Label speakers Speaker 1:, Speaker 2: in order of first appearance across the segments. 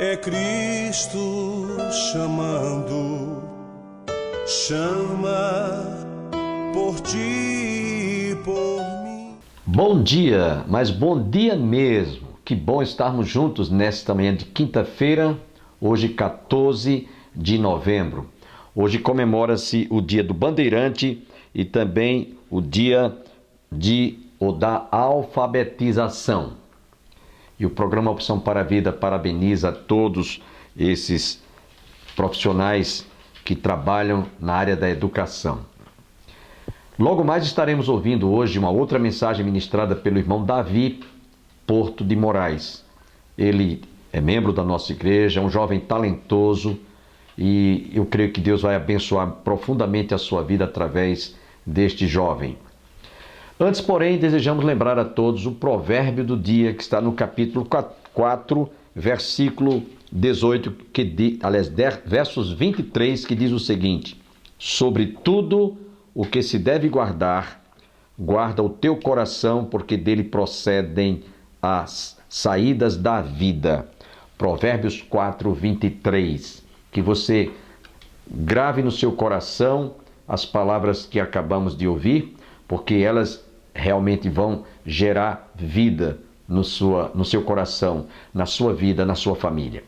Speaker 1: É Cristo chamando, chama por ti e por mim.
Speaker 2: Bom dia, mas bom dia mesmo. Que bom estarmos juntos nesta manhã de quinta-feira, hoje 14 de novembro. Hoje comemora-se o dia do Bandeirante e também o dia da alfabetização. E o programa Opção para a Vida parabeniza todos esses profissionais que trabalham na área da educação. Logo mais estaremos ouvindo hoje uma outra mensagem ministrada pelo irmão Davi Porto de Moraes. Ele é membro da nossa igreja, é um jovem talentoso e eu creio que Deus vai abençoar profundamente a sua vida através deste jovem. Antes, porém, desejamos lembrar a todos o provérbio do dia que está no capítulo 4, versículo 18, versos 23, que diz o seguinte: sobre tudo o que se deve guardar, guarda o teu coração, porque dele procedem as saídas da vida. Provérbios 4, 23. Que você grave no seu coração as palavras que acabamos de ouvir, porque elas realmente vão gerar vida no seu coração, na sua vida, na sua família.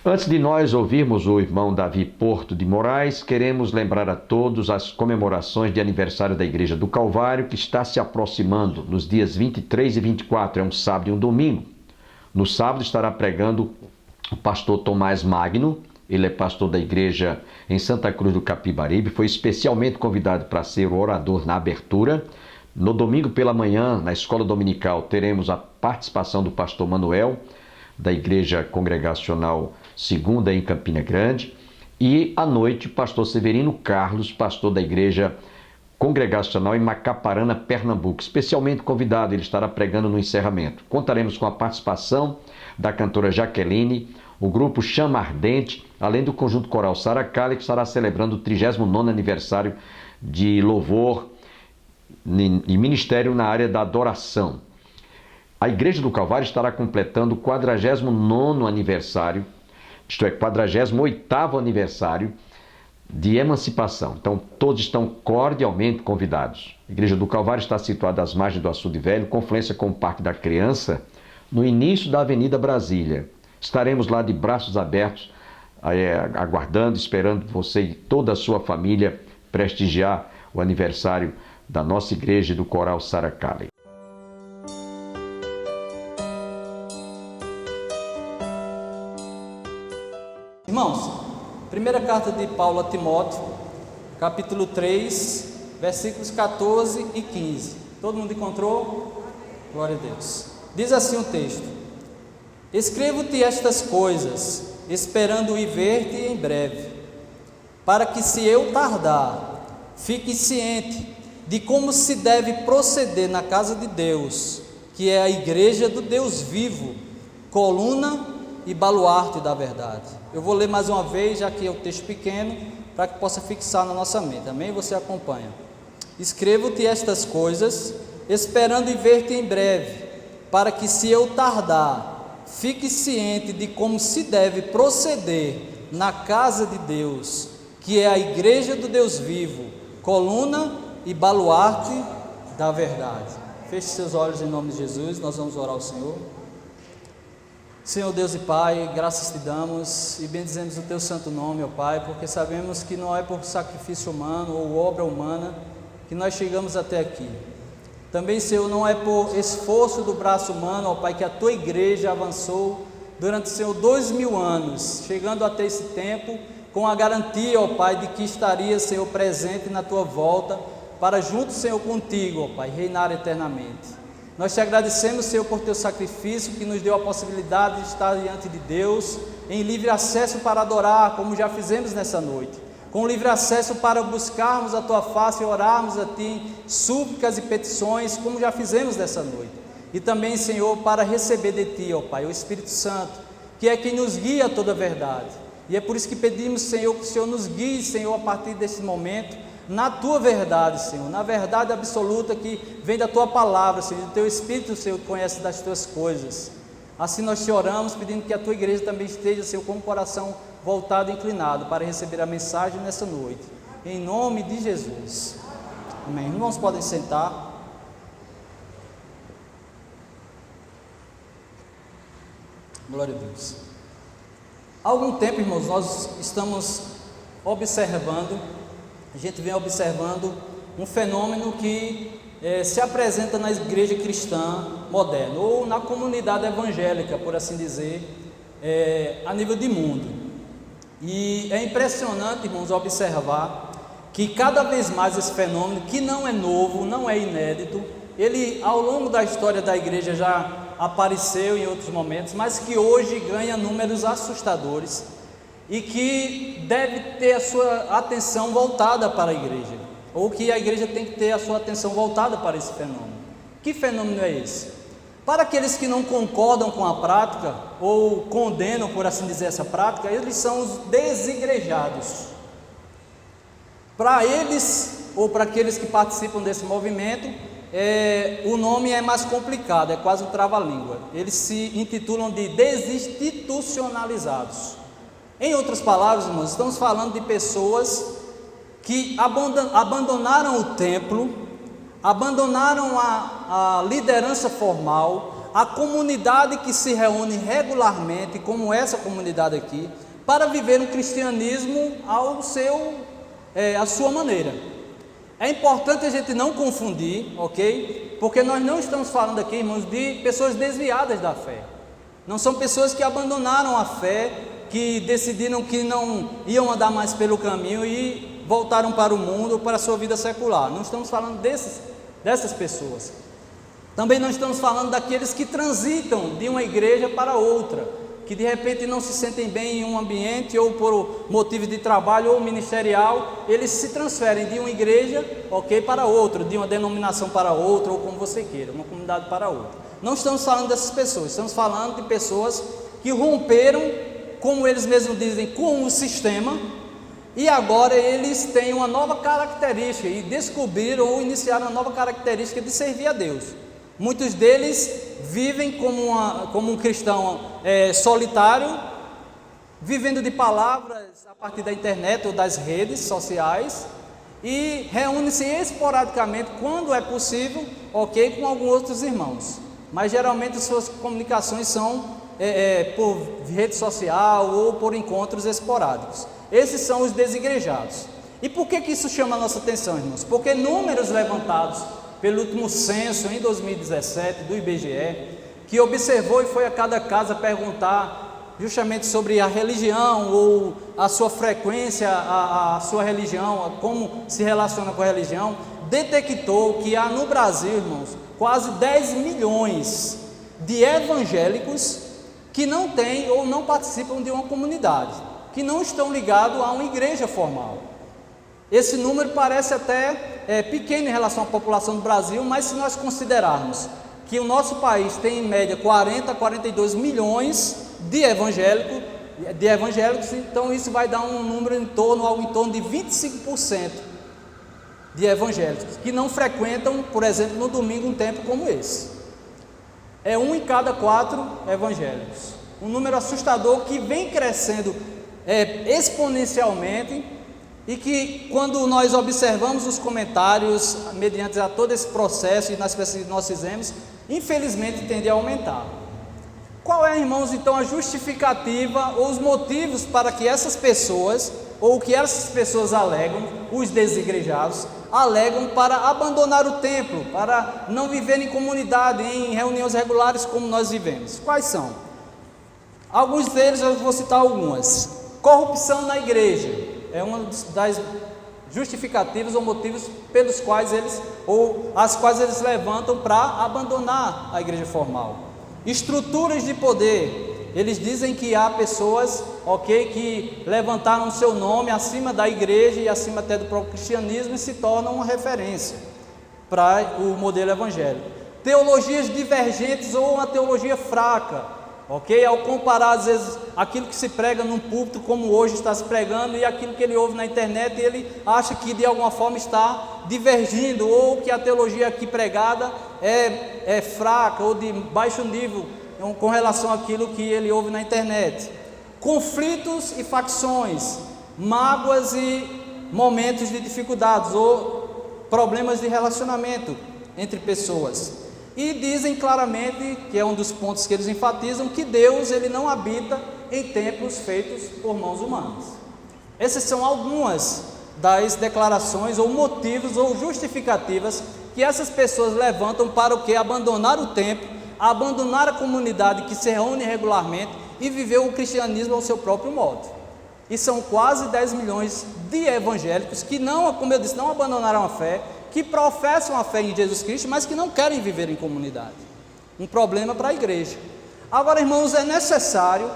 Speaker 2: Antes de nós ouvirmos o irmão Davi Porto de Moraes, queremos lembrar a todos as comemorações de aniversário da Igreja do Calvário, que está se aproximando nos dias 23 e 24, é um sábado e um domingo. No sábado estará pregando o pastor Tomás Magno. Ele é pastor da igreja em Santa Cruz do Capibaribe, foi especialmente convidado para ser o orador na abertura. No domingo pela manhã, na escola dominical, teremos a participação do pastor Manuel, da igreja congregacional Segunda em Campina Grande. E à noite, o pastor Severino Carlos, pastor da igreja congregacional em Macaparana, Pernambuco. Especialmente convidado, ele estará pregando no encerramento. Contaremos com a participação da cantora Jaqueline, o grupo Chama Ardente, além do conjunto coral Saracali, que estará celebrando o 39º aniversário de louvor e ministério na área da adoração. A Igreja do Calvário estará completando o 49º aniversário, isto é, 48º aniversário de emancipação. Então, todos estão cordialmente convidados. A Igreja do Calvário está situada às margens do Açude Velho, confluência com o Parque da Criança, no início da Avenida Brasília. Estaremos lá de braços abertos, aguardando, esperando você e toda a sua família prestigiar o aniversário da nossa igreja e do coral Saracali.
Speaker 3: Irmãos, primeira carta de Paulo a Timóteo, capítulo 3, versículos 14 e 15. Todo mundo encontrou? Glória a Deus. Diz assim o texto: escrevo-te estas coisas, esperando ir ver-te em breve, para que, se eu tardar, fique ciente de como se deve proceder na casa de Deus, que é a igreja do Deus vivo, coluna e baluarte da verdade. Eu vou ler mais uma vez, já que é um texto pequeno, para que possa fixar na nossa mente. Amém? Você acompanha. Escrevo-te estas coisas, esperando ir ver-te em breve, para que, se eu tardar, fique ciente de como se deve proceder na casa de Deus, que é a igreja do Deus vivo, coluna e baluarte da verdade. Feche seus olhos em nome de Jesus, nós vamos orar ao Senhor. Senhor Deus e Pai, graças te damos e bendizemos o teu santo nome, ó Pai, porque sabemos que não é por sacrifício humano ou obra humana que nós chegamos até aqui. Também, Senhor, não é por esforço do braço humano, ó Pai, que a tua igreja avançou durante, Senhor, 2000 anos, chegando até esse tempo com a garantia, ó Pai, de que estaria, Senhor, presente na tua volta, para junto, Senhor, contigo, ó Pai, reinar eternamente. Nós te agradecemos, Senhor, por teu sacrifício, que nos deu a possibilidade de estar diante de Deus, em livre acesso para adorar, como já fizemos nessa noite, com livre acesso para buscarmos a tua face e orarmos a ti em súplicas e petições, como já fizemos nessa noite. E também, Senhor, para receber de ti, ó Pai, o Espírito Santo, que é quem nos guia a toda a verdade. E é por isso que pedimos, Senhor, que o Senhor nos guie, Senhor, a partir desse momento, na tua verdade, Senhor, na verdade absoluta que vem da tua palavra, Senhor, do teu Espírito, Senhor, que conhece das tuas coisas. Assim nós te oramos, pedindo que a tua igreja também esteja, Senhor, com o coração voltado e inclinado para receber a mensagem nessa noite. Em nome de Jesus. Amém. Irmãos, podem sentar. Glória a Deus. Há algum tempo, irmãos, nós estamos observando, a gente vem observando um fenômeno que se apresenta na igreja cristã moderna, ou na comunidade evangélica, por assim dizer, a nível de mundo. E é impressionante, irmãos, observar que cada vez mais esse fenômeno, que não é novo, não é inédito, ele ao longo da história da igreja já apareceu em outros momentos, mas que hoje ganha números assustadores e que deve ter a sua atenção voltada para a igreja, ou que a igreja tem que ter a sua atenção voltada para esse fenômeno. Que fenômeno é esse? Para aqueles que não concordam com a prática, ou condenam, por assim dizer, essa prática, eles são os desigrejados. Para eles, ou para aqueles que participam desse movimento, o nome é mais complicado, é quase um trava-língua. Eles se intitulam de desinstitucionalizados. Em outras palavras, irmãos, estamos falando de pessoas que abandonaram o templo, abandonaram a liderança formal, a comunidade que se reúne regularmente, como essa comunidade aqui, para viver um cristianismo à sua maneira. É importante a gente não confundir, ok? Porque nós não estamos falando aqui, irmãos, de pessoas desviadas da fé. Não são pessoas que abandonaram a fé, que decidiram que não iam andar mais pelo caminho e voltaram para o mundo, para a sua vida secular. Não estamos falando dessas pessoas. Também não estamos falando daqueles que transitam de uma igreja para outra, que de repente não se sentem bem em um ambiente, ou por motivos de trabalho ou ministerial, eles se transferem de uma igreja, ok, para outra, de uma denominação para outra, ou como você queira, uma comunidade para outra. Não estamos falando dessas pessoas, estamos falando de pessoas que romperam, como eles mesmos dizem, com o sistema, e agora eles têm uma nova característica, e descobriram ou iniciaram uma nova característica de servir a Deus. Muitos deles vivem como um cristão solitário, vivendo de palavras a partir da internet ou das redes sociais, e reúne-se esporadicamente, quando é possível, ok, com alguns outros irmãos. Mas geralmente suas comunicações são por rede social ou por encontros esporádicos. Esses são os desigrejados. E por que isso chama a nossa atenção, irmãos? Porque números levantados pelo último censo em 2017 do IBGE, que observou e foi a cada casa perguntar justamente sobre a religião, ou a sua frequência, a sua religião, como se relaciona com a religião, detectou que há no Brasil, irmãos, quase 10 milhões de evangélicos que não têm ou não participam de uma comunidade, que não estão ligados a uma igreja formal. Esse número parece até pequeno em relação à população do Brasil, mas se nós considerarmos que o nosso país tem em média 40 a 42 milhões de evangélicos, então isso vai dar um número algo em torno de 25% de evangélicos que não frequentam, por exemplo, no domingo um tempo como esse. É 1 em cada 4 evangélicos, um número assustador que vem crescendo exponencialmente, e que quando nós observamos os comentários mediante a todo esse processo e nas pesquisas que nós fizemos, infelizmente tende a aumentar. Qual é, irmãos, então a justificativa ou os motivos para que essas pessoas, ou que essas pessoas alegam, os desigrejados, alegam para abandonar o templo, para não viver em comunidade, em reuniões regulares como nós vivemos? Quais são? Alguns deles eu vou citar algumas. Corrupção na igreja é uma das justificativas ou motivos pelos quais as quais eles levantam para abandonar a igreja formal. Estruturas de poder, eles dizem que há pessoas, que levantaram o seu nome acima da igreja e acima até do próprio cristianismo e se tornam uma referência para o modelo evangélico. Teologias divergentes ou uma teologia fraca, ao comparar às vezes aquilo que se prega num púlpito como hoje está se pregando e aquilo que ele ouve na internet, ele acha que de alguma forma está divergindo, ou que a teologia aqui pregada é fraca ou de baixo nível com relação àquilo que ele ouve na internet. Conflitos e facções, mágoas e momentos de dificuldades ou problemas de relacionamento entre pessoas. E dizem claramente, que é um dos pontos que eles enfatizam, que Deus ele não habita em templos feitos por mãos humanas. Essas são algumas das declarações ou motivos ou justificativas que essas pessoas levantam para o que? Abandonar o templo, abandonar a comunidade que se reúne regularmente e viver o cristianismo ao seu próprio modo. E são quase 10 milhões de evangélicos que não, como eu disse, não abandonaram a fé, que professam a fé em Jesus Cristo, mas que não querem viver em comunidade. Um problema para a igreja. Agora, irmãos, é necessário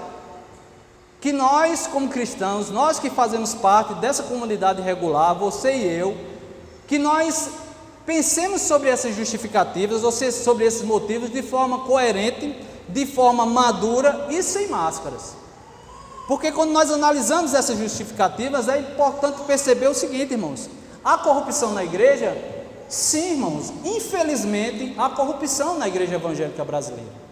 Speaker 3: que nós, como cristãos, nós que fazemos parte dessa comunidade regular, você e eu, que nós pensemos sobre essas justificativas, ou seja, sobre esses motivos de forma coerente, de forma madura e sem máscaras. Porque quando nós analisamos essas justificativas, é importante perceber o seguinte, irmãos: há corrupção na igreja? Sim, irmãos, infelizmente há corrupção na igreja evangélica brasileira.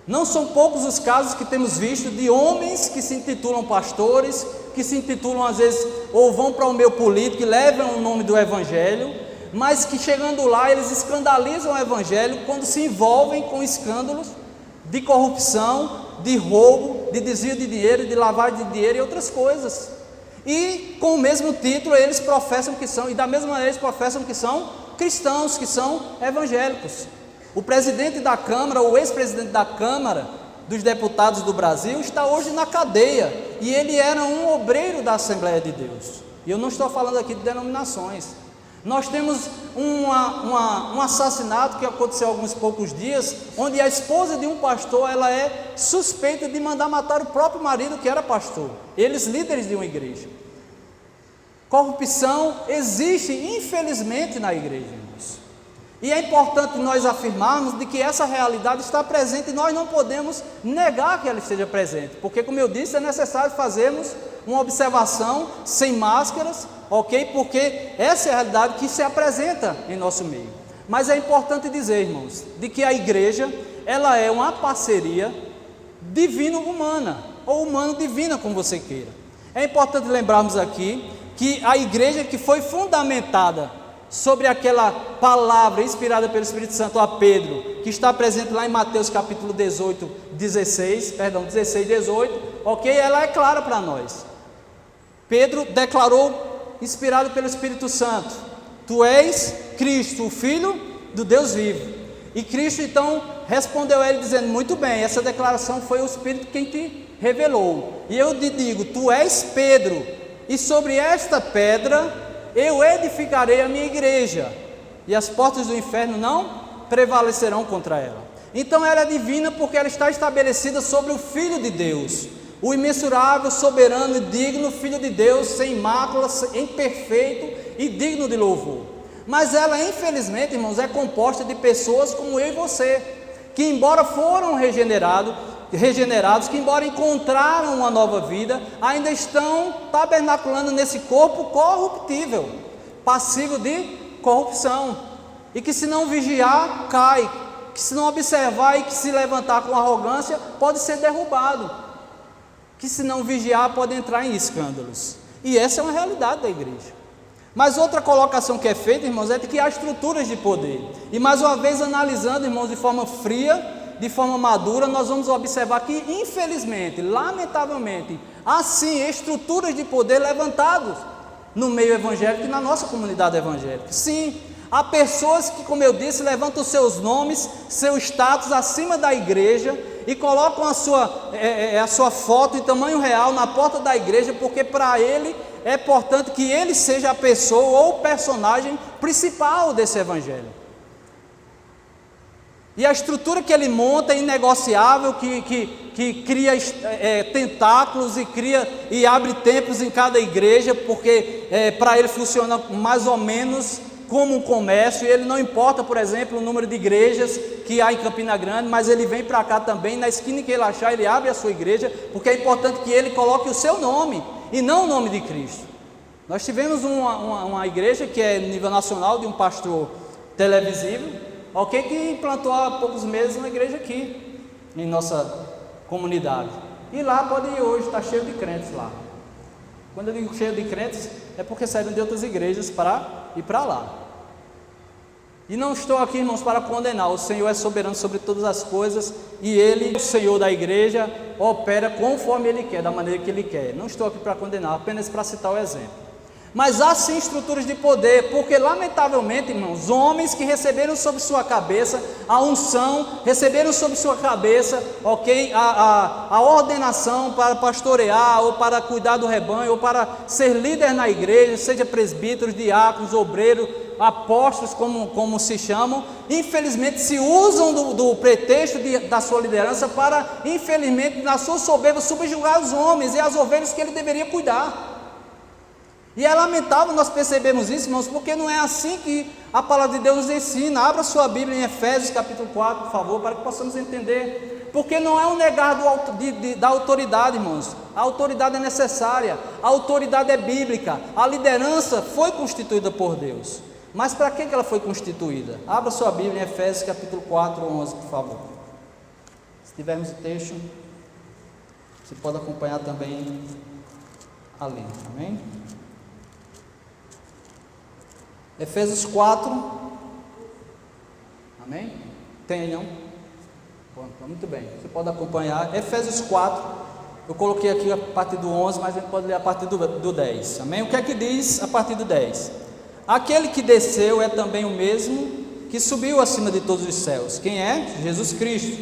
Speaker 3: Não são poucos os casos que temos visto de homens que se intitulam pastores, que se intitulam às vezes, ou vão para o meio político e levam o nome do evangelho, mas que chegando lá eles escandalizam o evangelho quando se envolvem com escândalos de corrupção, de roubo, de desvio de dinheiro, de lavagem de dinheiro e outras coisas. E com o mesmo título eles professam que são, e da mesma maneira eles professam que são cristãos, que são evangélicos. O presidente da Câmara, o ex-presidente da Câmara dos Deputados do Brasil, está hoje na cadeia, e ele era um obreiro da Assembleia de Deus. E eu não estou falando aqui de denominações. Nós temos um assassinato que aconteceu há alguns poucos dias, onde a esposa de um pastor, ela é suspeita de mandar matar o próprio marido que era pastor, eles líderes de uma igreja. Corrupção existe infelizmente na igreja, irmãos. E é importante nós afirmarmos de que essa realidade está presente e nós não podemos negar que ela esteja presente, porque, como eu disse, é necessário fazermos uma observação sem máscaras, ok? Porque essa é a realidade que se apresenta em nosso meio. Mas é importante dizer, irmãos, de que a igreja, ela é uma parceria divino-humana, ou humano-divina, como você queira. É importante lembrarmos aqui que a igreja que foi fundamentada sobre aquela palavra inspirada pelo Espírito Santo a Pedro, que está presente lá em Mateus capítulo 16, 18, ok? Ela é clara para nós. Pedro declarou, inspirado pelo Espírito Santo: Tu és Cristo, o Filho do Deus vivo. E Cristo então respondeu a ele dizendo: muito bem, essa declaração foi o Espírito quem te revelou. E eu te digo: tu és Pedro, e sobre esta pedra eu edificarei a minha igreja, e as portas do inferno não prevalecerão contra ela. Então ela é divina porque ela está estabelecida sobre o Filho de Deus, o imensurável, soberano e digno Filho de Deus, sem mácula, imperfeito e digno de louvor. Mas ela, infelizmente, irmãos, é composta de pessoas como eu e você, que embora foram regenerados, que embora encontraram uma nova vida, ainda estão tabernaculando nesse corpo corruptível, passível de corrupção, e que se não vigiar, cai, que se não observar e que se levantar com arrogância, pode ser derrubado, que se não vigiar, pode entrar em escândalos. E essa é uma realidade da igreja. Mas outra colocação que é feita, irmãos, é de que há estruturas de poder. E mais uma vez, analisando, irmãos, de forma fria, de forma madura, nós vamos observar que, infelizmente, lamentavelmente, há sim estruturas de poder levantadas no meio evangélico e na nossa comunidade evangélica. Sim, há pessoas que, como eu disse, levantam seus nomes, seu status acima da igreja e colocam a sua foto em tamanho real na porta da igreja, porque para ele é importante que ele seja a pessoa ou o personagem principal desse evangelho. E a estrutura que ele monta é inegociável, que cria tentáculos e abre templos em cada igreja, porque para ele funciona mais ou menos como um comércio. E ele não importa, por exemplo, o número de igrejas que há em Campina Grande, mas ele vem para cá também, na esquina que ele achar, ele abre a sua igreja, porque é importante que ele coloque o seu nome, e não o nome de Cristo. Nós tivemos uma igreja que é nível nacional, de um pastor televisivo, ok, que implantou há poucos meses uma igreja aqui. em nossa comunidade. E lá pode ir hoje, está cheio de crentes lá. Quando eu digo cheio de crentes, é porque saíram de outras igrejas para ir para lá. E não estou aqui, irmãos, para condenar. O Senhor é soberano sobre todas as coisas e Ele, o Senhor da igreja, opera conforme Ele quer, da maneira que Ele quer. Não estou aqui para condenar, apenas para citar o exemplo. Mas há sim estruturas de poder, porque lamentavelmente, irmãos, homens que receberam sobre sua cabeça a unção, receberam sobre sua cabeça, ok, a ordenação para pastorear, ou para cuidar do rebanho, ou para ser líder na igreja, seja presbíteros, diáconos, obreiros, apóstolos, como se chamam, infelizmente se usam do pretexto da sua liderança para, infelizmente, na sua soberba, subjugar os homens e as ovelhas que ele deveria cuidar. E é lamentável nós percebermos isso, irmãos, porque não é assim que a palavra de Deus nos ensina. Abra sua Bíblia em Efésios capítulo 4, por favor, para que possamos entender. Porque não é um negar da autoridade, irmãos. A autoridade é necessária, a autoridade é bíblica, a liderança foi constituída por Deus. Mas para que ela foi constituída? Abra sua Bíblia em Efésios capítulo 4, 11, por favor. Se tivermos o texto, você pode acompanhar também ali, amém? Efésios 4, amém? Tem, não? Muito bem, você pode acompanhar. Efésios 4, eu coloquei aqui a partir do 11, mas a gente pode ler a partir do 10, amém? O que é que diz a partir do 10? Aquele que desceu é também o mesmo que subiu acima de todos os céus. Quem é? Jesus Cristo,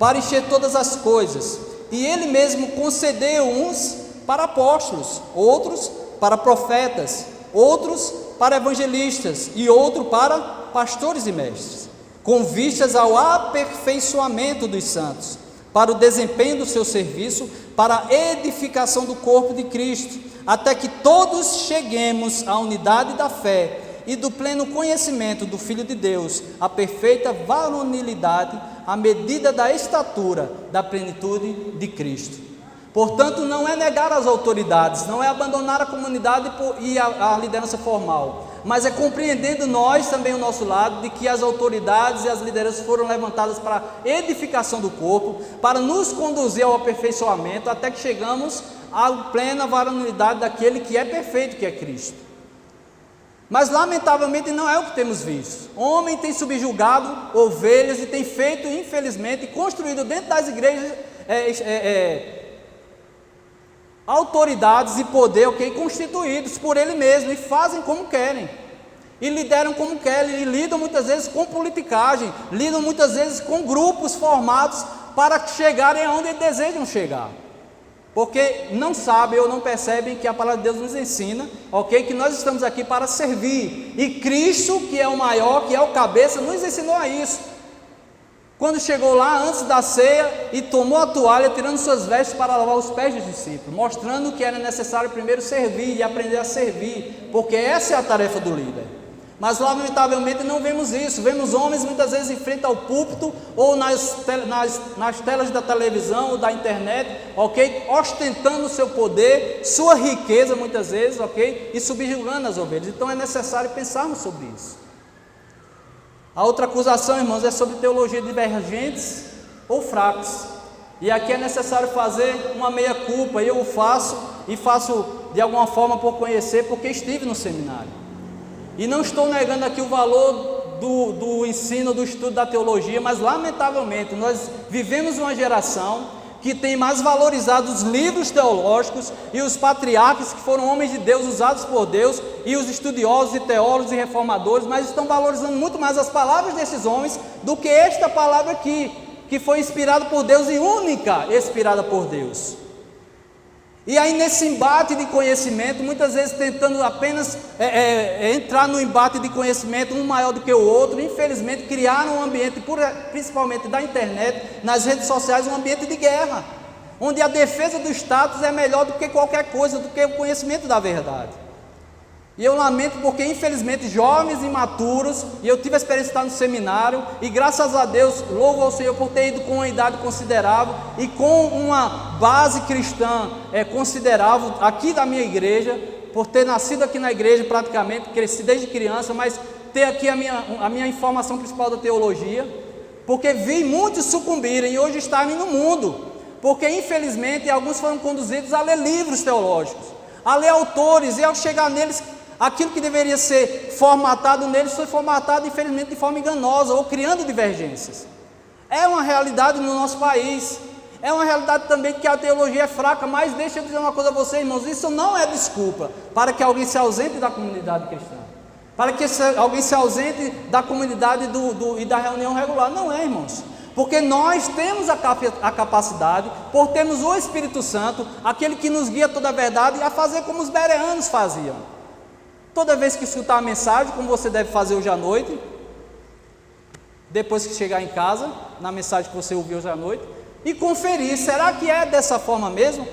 Speaker 3: para encher todas as coisas. E Ele mesmo concedeu uns para apóstolos, outros para profetas, outros para evangelistas e outro para pastores e mestres, com vistas ao aperfeiçoamento dos santos, para o desempenho do seu serviço, para a edificação do corpo de Cristo, até que todos cheguemos à unidade da fé e do pleno conhecimento do Filho de Deus, à perfeita varonilidade, à medida da estatura da plenitude de Cristo. Portanto, não é negar as autoridades, não é abandonar a comunidade e a liderança formal, mas é compreendendo nós também o nosso lado, de que as autoridades e as lideranças foram levantadas para a edificação do corpo, para nos conduzir ao aperfeiçoamento, até que chegamos à plena varonilidade daquele que é perfeito, que é Cristo. Mas lamentavelmente não é o que temos visto. Homem tem subjugado ovelhas e tem feito, infelizmente, construído dentro das igrejas autoridades e poder, constituídos por ele mesmo, e fazem como querem, e lideram como querem, e lidam muitas vezes com politicagem, lidam muitas vezes com grupos formados para chegarem aonde eles desejam chegar, porque não sabem ou não percebem que a palavra de Deus nos ensina, que nós estamos aqui para servir, e Cristo, que é o maior, que é o cabeça, nos ensinou a isso. Quando chegou lá antes da ceia e tomou a toalha, tirando suas vestes para lavar os pés dos discípulos, mostrando que era necessário primeiro servir e aprender a servir, porque essa é a tarefa do líder. Mas lamentavelmente não vemos isso, vemos homens muitas vezes em frente ao púlpito ou nas telas da televisão ou da internet, ostentando o seu poder, sua riqueza muitas vezes, e subjugando as ovelhas. Então é necessário pensarmos sobre isso. A outra acusação, irmãos, é sobre teologia divergentes ou fracos. E aqui é necessário fazer uma meia-culpa. Eu o faço, e faço de alguma forma por conhecer, porque estive no seminário. E não estou negando aqui o valor do ensino, do estudo da teologia, mas lamentavelmente nós vivemos uma geração que tem mais valorizado os livros teológicos e os patriarcas, que foram homens de Deus usados por Deus, e os estudiosos e teólogos e reformadores, mas estão valorizando muito mais as palavras desses homens do que esta palavra aqui, que foi inspirada por Deus e única inspirada por Deus. E aí nesse embate de conhecimento, muitas vezes tentando apenas entrar no embate de conhecimento, um maior do que o outro, infelizmente criaram um ambiente, principalmente da internet, nas redes sociais, um ambiente de guerra, onde a defesa do status é melhor do que qualquer coisa, do que o conhecimento da verdade. E eu lamento porque infelizmente jovens imaturos, e eu tive a experiência de estar no seminário, e graças a Deus, louvo ao Senhor por ter ido com uma idade considerável, e com uma base cristã considerável, aqui da minha igreja, por ter nascido aqui na igreja praticamente, cresci desde criança, mas ter aqui a minha informação principal da teologia, porque vi muitos sucumbirem e hoje estarem no mundo, porque infelizmente alguns foram conduzidos a ler livros teológicos, a ler autores, e ao chegar neles, aquilo que deveria ser formatado neles foi formatado infelizmente de forma enganosa, ou criando divergências. É uma realidade no nosso país, é uma realidade também que a teologia é fraca, mas deixa eu dizer uma coisa a vocês, irmãos, isso não é desculpa para que alguém se ausente da comunidade cristã, para que alguém se ausente da comunidade e da reunião regular. Não é, irmãos, porque nós temos a capacidade, por termos o Espírito Santo, aquele que nos guia toda a verdade, a fazer como os bereanos faziam. Toda vez que escutar a mensagem, como você deve fazer hoje à noite, depois que chegar em casa, na mensagem que você ouviu hoje à noite, e conferir, será que é dessa forma mesmo?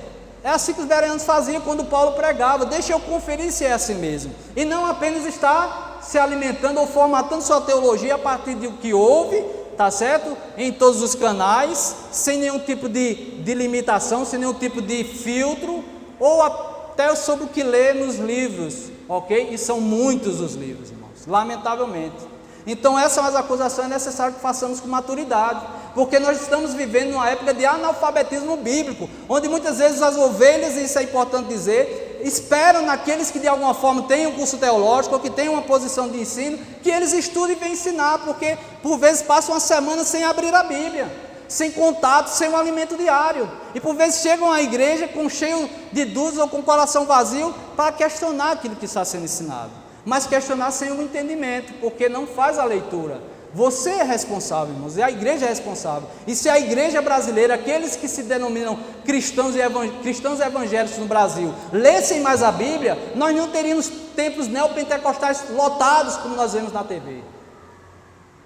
Speaker 3: É assim que os bereanos faziam quando Paulo pregava. Deixa eu conferir se é assim mesmo, e não apenas estar se alimentando ou formatando sua teologia a partir do que ouve, tá certo? Em todos os canais, sem nenhum tipo de limitação, sem nenhum tipo de filtro, ou até sobre o que lê nos livros, ok? E são muitos os livros, irmãos, lamentavelmente. Então essas acusações é necessário que façamos com maturidade, porque nós estamos vivendo uma época de analfabetismo bíblico, onde muitas vezes as ovelhas, e isso é importante dizer, esperam naqueles que de alguma forma têm um curso teológico, ou que têm uma posição de ensino, que eles estudem e venham ensinar, porque por vezes passam uma semana sem abrir a Bíblia, sem contato, sem um alimento diário, e por vezes chegam à igreja cheio de dúvidas ou com o coração vazio, para questionar aquilo que está sendo ensinado, mas questionar sem um entendimento, porque não faz a leitura. Você é responsável, irmãos, e a igreja é responsável. E se a igreja brasileira, aqueles que se denominam cristãos evangélicos no Brasil, lessem mais a Bíblia, nós não teríamos templos neopentecostais lotados como nós vemos na TV.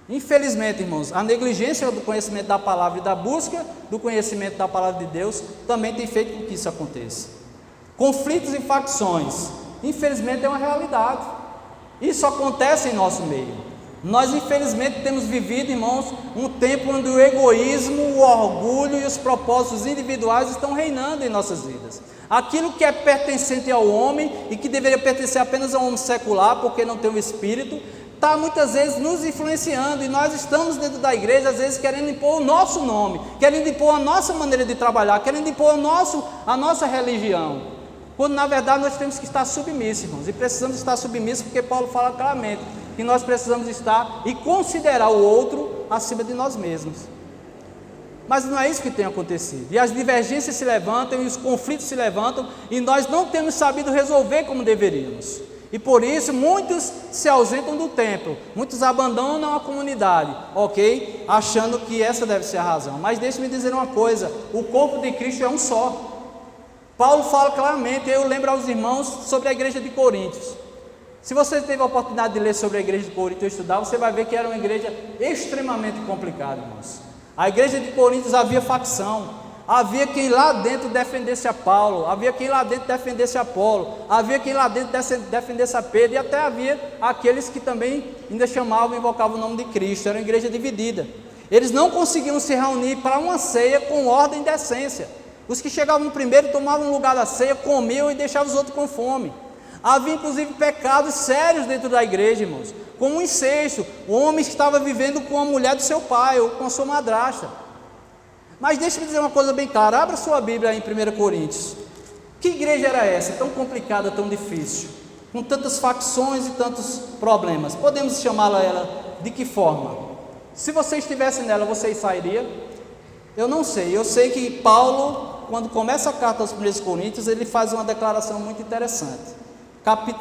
Speaker 3: Infelizmente, irmãos, a negligência do conhecimento da palavra e da busca do conhecimento da palavra de Deus também tem feito com que isso aconteça. Conflitos e facções, infelizmente é uma realidade. Isso acontece em nosso meio. Nós infelizmente temos vivido, irmãos, um tempo onde o egoísmo, o orgulho e os propósitos individuais estão reinando em nossas vidas. Aquilo que é pertencente ao homem e que deveria pertencer apenas ao homem secular, porque não tem um espírito, está muitas vezes nos influenciando, e nós estamos dentro da igreja, às vezes querendo impor o nosso nome, querendo impor a nossa maneira de trabalhar, querendo impor a nossa religião, quando na verdade nós temos que estar submissos, irmãos, e precisamos estar submissos, porque Paulo fala claramente que nós precisamos estar e considerar o outro acima de nós mesmos. Mas não é isso que tem acontecido, e as divergências se levantam, e os conflitos se levantam, e nós não temos sabido resolver como deveríamos, e por isso muitos se ausentam do templo, muitos abandonam a comunidade, ok? Achando que essa deve ser a razão. Mas deixe-me dizer uma coisa, o corpo de Cristo é um só. Paulo fala claramente, eu lembro aos irmãos sobre a igreja de Coríntios. Se você teve a oportunidade de ler sobre a igreja de Corinto e estudar, você vai ver que era uma igreja extremamente complicada, irmãos. A igreja de Coríntios havia facção, havia quem lá dentro defendesse a Paulo, havia quem lá dentro defendesse a Apolo, havia quem lá dentro defendesse a Pedro, e até havia aqueles que também ainda chamavam e invocavam o nome de Cristo. Era uma igreja dividida. Eles não conseguiam se reunir para uma ceia com ordem e decência. Os que chegavam primeiro tomavam o lugar da ceia, comiam e deixavam os outros com fome. Havia inclusive pecados sérios dentro da igreja, irmãos, como o incesto, o homem estava vivendo com a mulher do seu pai ou com a sua madrasta. Mas deixa-me dizer uma coisa bem clara, abra sua Bíblia aí em 1 Coríntios. Que igreja era essa, tão complicada, tão difícil, com tantas facções e tantos problemas? Podemos chamá-la ela de que forma? Se você estivesse nela, você sairia? Eu não sei, eu sei que Paulo, quando começa a carta aos 1 Coríntios, ele faz uma declaração muito interessante.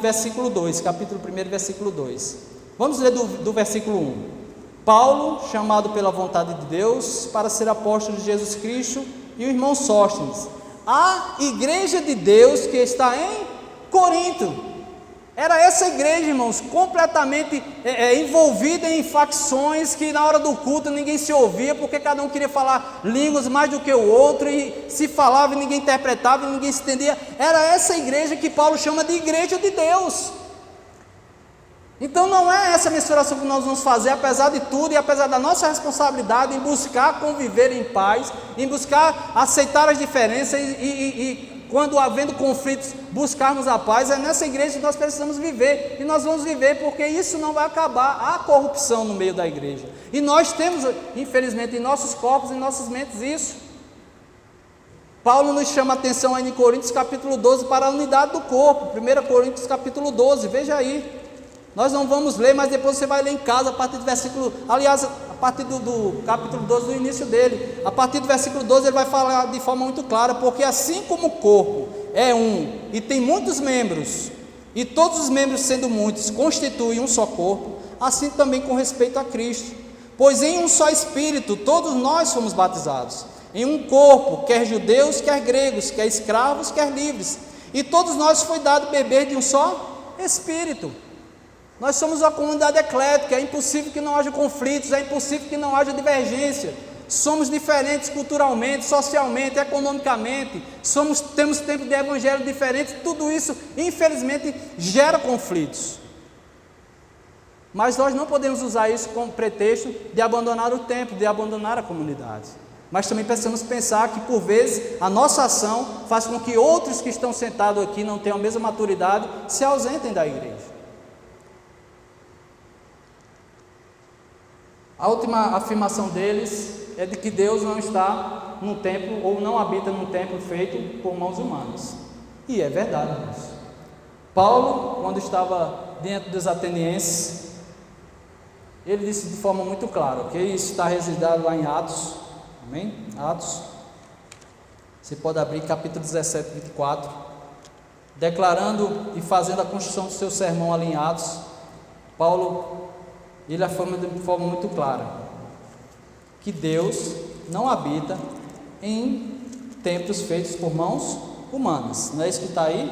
Speaker 3: Versículo 2, capítulo 1, versículo 2. Vamos ler do versículo 1. Paulo, chamado pela vontade de Deus para ser apóstolo de Jesus Cristo, e o irmão Sóstenes, a igreja de Deus que está em Corinto. Era essa igreja, irmãos, completamente envolvida em facções, que na hora do culto ninguém se ouvia, porque cada um queria falar línguas mais do que o outro, e se falava e ninguém interpretava e ninguém se entendia. Era essa igreja que Paulo chama de igreja de Deus. Então não é essa mensuração que nós vamos fazer, apesar de tudo, e apesar da nossa responsabilidade em buscar conviver em paz, em buscar aceitar as diferenças e quando havendo conflitos, buscarmos a paz. É nessa igreja que nós precisamos viver, e nós vamos viver, porque isso não vai acabar. Há corrupção no meio da igreja, e nós temos, infelizmente, em nossos corpos, em nossas mentes, isso. Paulo nos chama a atenção aí em Coríntios capítulo 12, para a unidade do corpo. 1 Coríntios capítulo 12, veja aí. Nós não vamos ler, mas depois você vai ler em casa, a partir do versículo, aliás, a partir do capítulo 12, do início dele. A partir do versículo 12 ele vai falar de forma muito clara: porque assim como o corpo é um e tem muitos membros, e todos os membros sendo muitos constituem um só corpo, assim também com respeito a Cristo. Pois em um só Espírito todos nós fomos batizados, em um corpo, quer judeus, quer gregos, quer escravos, quer livres, e todos nós foi dado beber de um só Espírito. Nós somos uma comunidade eclética, é impossível que não haja conflitos, é impossível que não haja divergência. Somos diferentes culturalmente, socialmente, economicamente, temos tempos de evangelho diferentes, tudo isso, infelizmente, gera conflitos. Mas nós não podemos usar isso como pretexto de abandonar o templo, de abandonar a comunidade. Mas também precisamos pensar que, por vezes, a nossa ação faz com que outros que estão sentados aqui, não tenham a mesma maturidade, se ausentem da igreja. A última afirmação deles é de que Deus não está num templo, ou não habita num templo feito por mãos humanas. E é verdade, irmãos. Paulo, quando estava diante dos atenienses, ele disse de forma muito clara, ok? Isso está registrado lá em Atos, amém? Atos, você pode abrir capítulo 17, 24, declarando e fazendo a construção do seu sermão ali em Atos. Paulo, ele afirma de forma muito clara que Deus não habita em templos feitos por mãos humanas. Não é isso que está aí?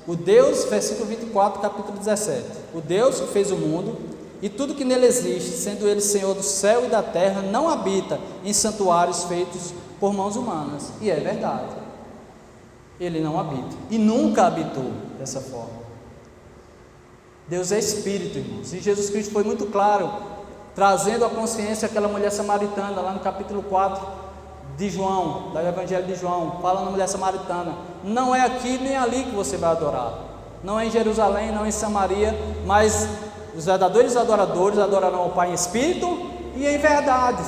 Speaker 3: O Deus, versículo 24, capítulo 17. O Deus que fez o mundo e tudo que nele existe, sendo ele Senhor do céu e da terra, não habita em santuários feitos por mãos humanas. E é verdade. Ele não habita e nunca habitou dessa forma. Deus é Espírito, irmãos, e Jesus Cristo foi muito claro, trazendo à consciência aquela mulher samaritana, lá no capítulo 4 de João, do Evangelho de João, falando da mulher samaritana: não é aqui nem ali que você vai adorar, não é em Jerusalém, não é em Samaria, mas os verdadeiros adoradores adorarão ao Pai em Espírito e em verdade.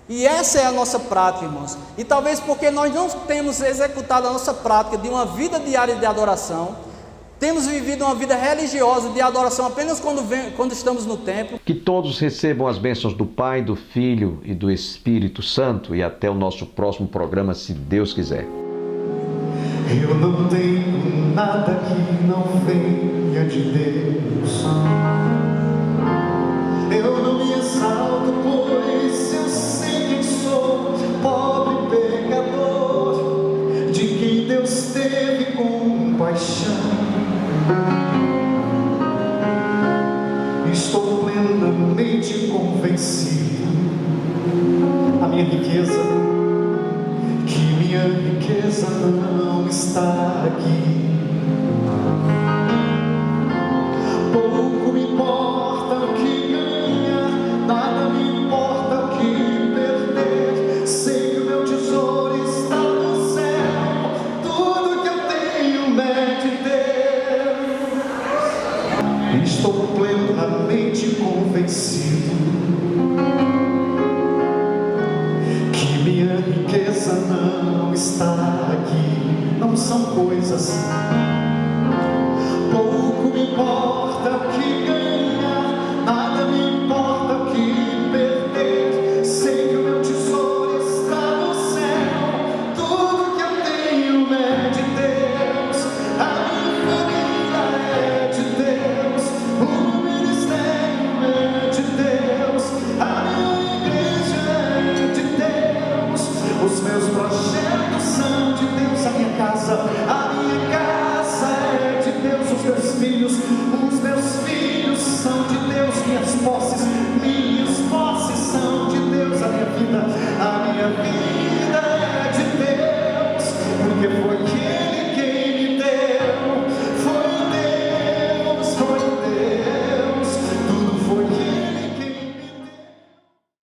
Speaker 3: E essa é a nossa prática, irmãos, e talvez porque nós não temos executado a nossa prática de uma vida diária de adoração, temos vivido uma vida religiosa de adoração apenas quando estamos no templo.
Speaker 2: Que todos recebam as bênçãos do Pai, do Filho e do Espírito Santo, e até o nosso próximo programa, se Deus quiser.
Speaker 1: Eu não tenho nada que não venha de Deus. Eu não me exalto, pois eu sei quem sou, pobre pecador, de quem Deus teve compaixão. Estou plenamente convencido, a minha riqueza, que minha riqueza não está aqui,